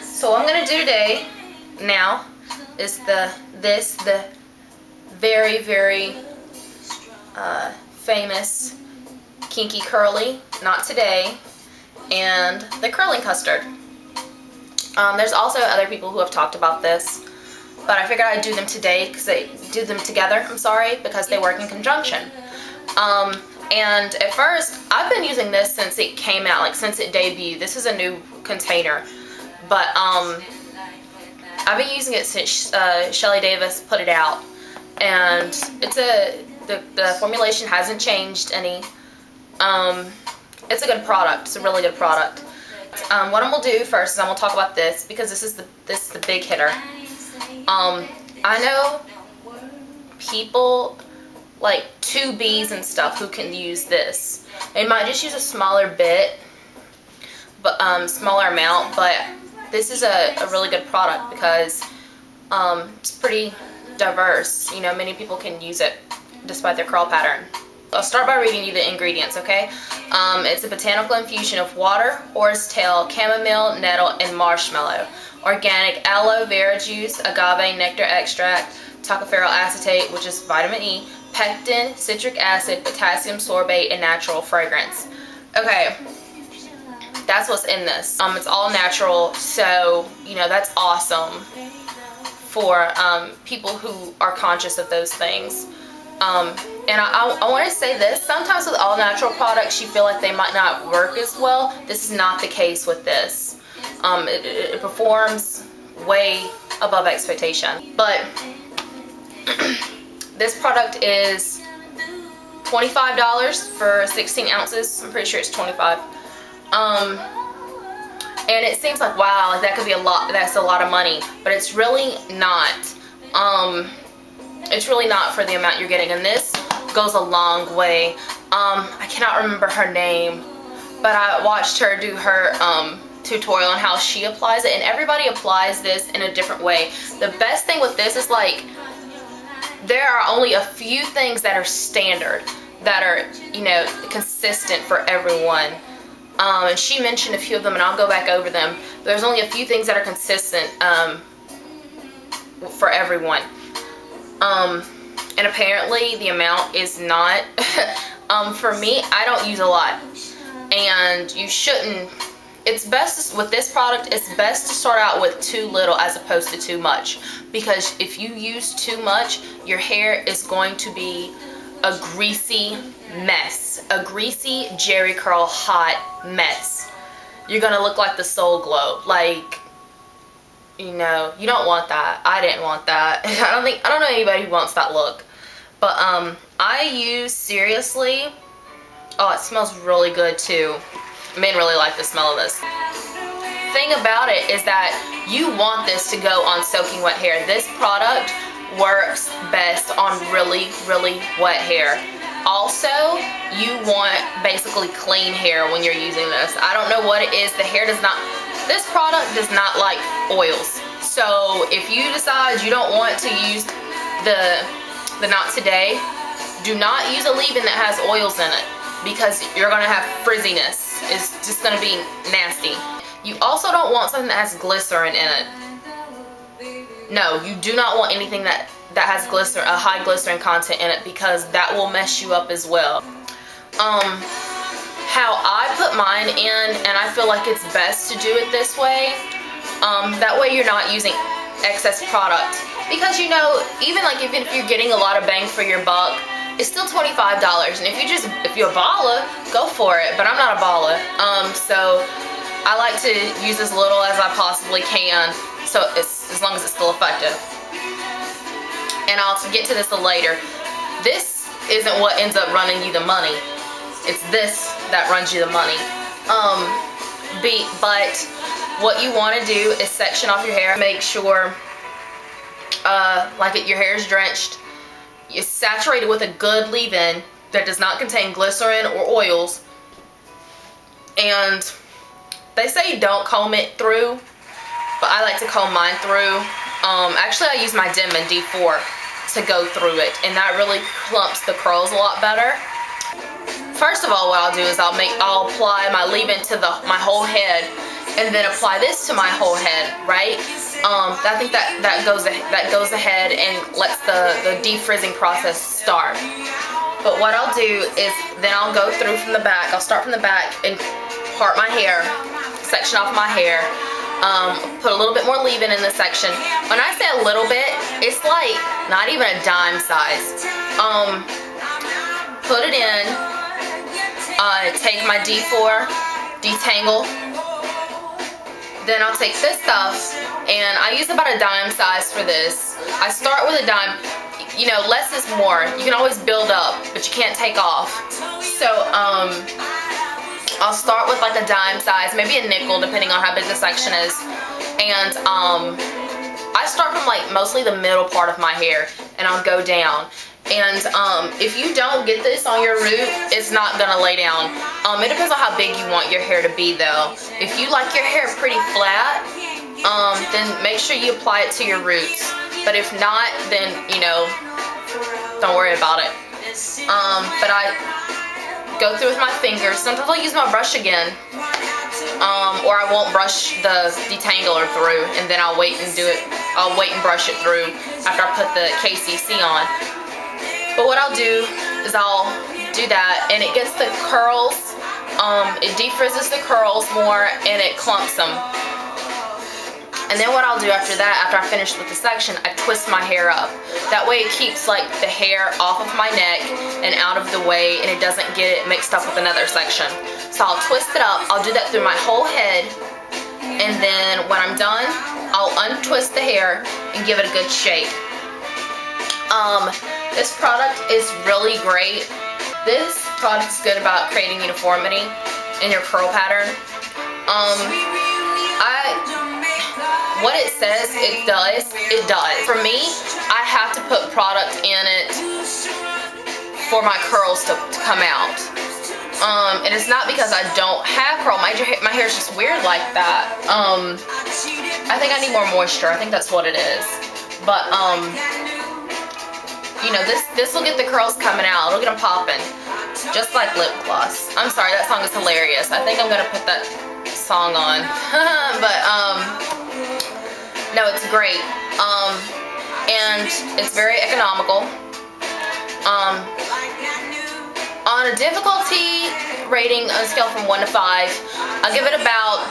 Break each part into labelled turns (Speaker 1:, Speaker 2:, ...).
Speaker 1: So what I'm gonna do today now is the very, very famous Kinky-Curly, not today, and the curling custard. There's also other people who have talked about this, but I figured I'd do them today because they do them together. I'm sorry, because they work in conjunction. And at first, I've been using this since it came out, like since it debuted. This is a new container, but I've been using it since Shelly Davis put it out, and it's the formulation hasn't changed any. It's a good product. It's a really good product. What I'm gonna do first is I'm gonna talk about this because this is the big hitter. I know people like 2Bs and stuff who can use this. They might just use a smaller bit, but smaller amount. But this is a really good product because it's pretty diverse. You know, many people can use it despite their curl pattern. I'll start by reading you the ingredients, okay? It's a botanical infusion of water, horsetail, chamomile, nettle, and marshmallow. Organic aloe vera juice, agave nectar extract, tocopherol acetate, which is vitamin E, pectin, citric acid, potassium sorbate, and natural fragrance. Okay, that's what's in this. It's all natural, so, you know, that's awesome for people who are conscious of those things. And I want to say this, sometimes with all natural products you feel like they might not work as well. This is not the case with this. It performs way above expectation. But this product is $25 for 16 ounces. I'm pretty sure it's 25. And it seems like, wow, like that could be a lot, that's a lot of money, but it's really not. It's really not for the amount you're getting, and this goes a long way. I cannot remember her name, but I watched her do her tutorial on how she applies it, and everybody applies this in a different way. The best thing with this is, like, there are only a few things that are standard, that are, you know, consistent for everyone. And she mentioned a few of them, and I'll go back over them. But there's only a few things that are consistent for everyone. And apparently the amount is not. For me, I don't use a lot, and you shouldn't. It's best with this product, it's best to start out with too little as opposed to too much, because if you use too much, your hair is going to be a greasy mess, a greasy jerry curl hot mess. You're gonna look like the Soul Glow. Like, you know, you don't want that. I didn't want that. I don't know anybody who wants that look. But I use, seriously, oh, it smells really good too. Men really like the smell of this. Thing about it is that you want this to go on soaking wet hair. This product works best on really, really wet hair. Also, you want basically clean hair when you're using this. I don't know what it is. The hair does not, this product does not like oils. So if you decide you don't want to use the not today, do not use a leave-in that has oils in it, because you're going to have frizziness. It's just going to be nasty. You also don't want something that has glycerin in it. No, you do not want anything that has glycerin, a high glycerin content in it, because that will mess you up as well. How I put mine in, and I feel like it's best to do it this way, that way you're not using excess product. Because, you know, even if you're getting a lot of bang for your buck, it's still $25. And if you're a baller, go for it. But I'm not a baller. So I like to use as little as I possibly can, so as long as it's still effective. And I'll get to this later. This isn't what ends up running you the money. It's this that runs you the money. But what you want to do is section off your hair. Make sure your hair is drenched. It's saturated with a good leave-in that does not contain glycerin or oils. And they say don't comb it through, but I like to comb mine through. Actually, I use my Denman D4 to go through it, and that really clumps the curls a lot better. First of all, what I'll do is I'll apply my leave-in to my whole head, and then apply this to my whole head, right? I think that goes ahead and lets the defrizzing process start. But what I'll do is then I'll go through from the back. I'll start from the back and part my hair, section off my hair. Put a little bit more leave-in in this section. When I say a little bit, it's like not even a dime size. Put it in. Take my D4, detangle. Then I'll take this stuff, and I use about a dime size for this. I start with a dime. You know, less is more. You can always build up, but you can't take off. So, I'll start with like a dime size, maybe a nickel, depending on how big the section is. And I start from like mostly the middle part of my hair, and I'll go down. And if you don't get this on your root, it's not gonna lay down. It depends on how big you want your hair to be, though. If you like your hair pretty flat, then make sure you apply it to your roots. But if not, then, you know, don't worry about it. But I go through with my fingers. Sometimes I'll use my brush again. Or I won't brush the detangler through, and then I'll wait and do it. I'll wait and brush it through after I put the KCC on. But what I'll do is I'll do that, and it gets the curls. It defrizzes the curls more, and it clumps them. And then what I'll do after that, after I finish with the section, I twist my hair up. That way it keeps like the hair off of my neck and out of the way, and it doesn't get it mixed up with another section. So I'll twist it up. I'll do that through my whole head, and then when I'm done, I'll untwist the hair and give it a good shake. This product is really great. This product is good about creating uniformity in your curl pattern. What it says it does, it does. For me, I have to put product in it for my curls to come out. And it's not because I don't have curl. My hair is just weird like that. I think I need more moisture. I think that's what it is. But, you know, this will get the curls coming out. It'll get them popping. Just like lip gloss. I'm sorry, that song is hilarious. I think I'm going to put that song on. But, no, it's great. And it's very economical. On a difficulty rating on a scale from 1 to 5, I'll give it about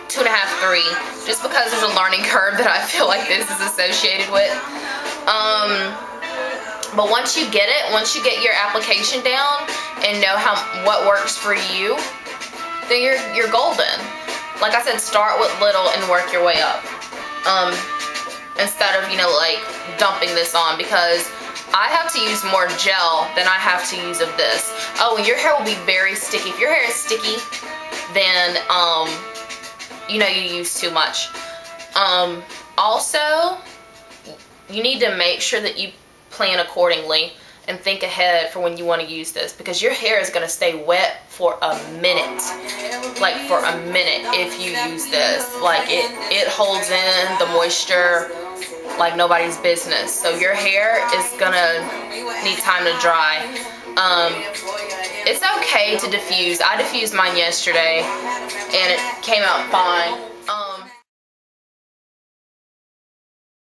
Speaker 1: 2.5, 3, just because there's a learning curve that I feel like this is associated with. But once you get it, once you get your application down and know what works for you, then you're golden. Like I said, start with little and work your way up. Instead of, you know, like dumping this on, because I have to use more gel than I have to use of this. Oh, and your hair will be very sticky. If your hair is sticky, then, you know, you use too much. Also, you need to make sure that you plan accordingly and think ahead for when you want to use this, because your hair is going to stay wet for a minute. Like for a minute if you use this. Like it holds in the moisture like nobody's business. So your hair is gonna need time to dry. It's okay to diffuse. I diffused mine yesterday and it came out fine.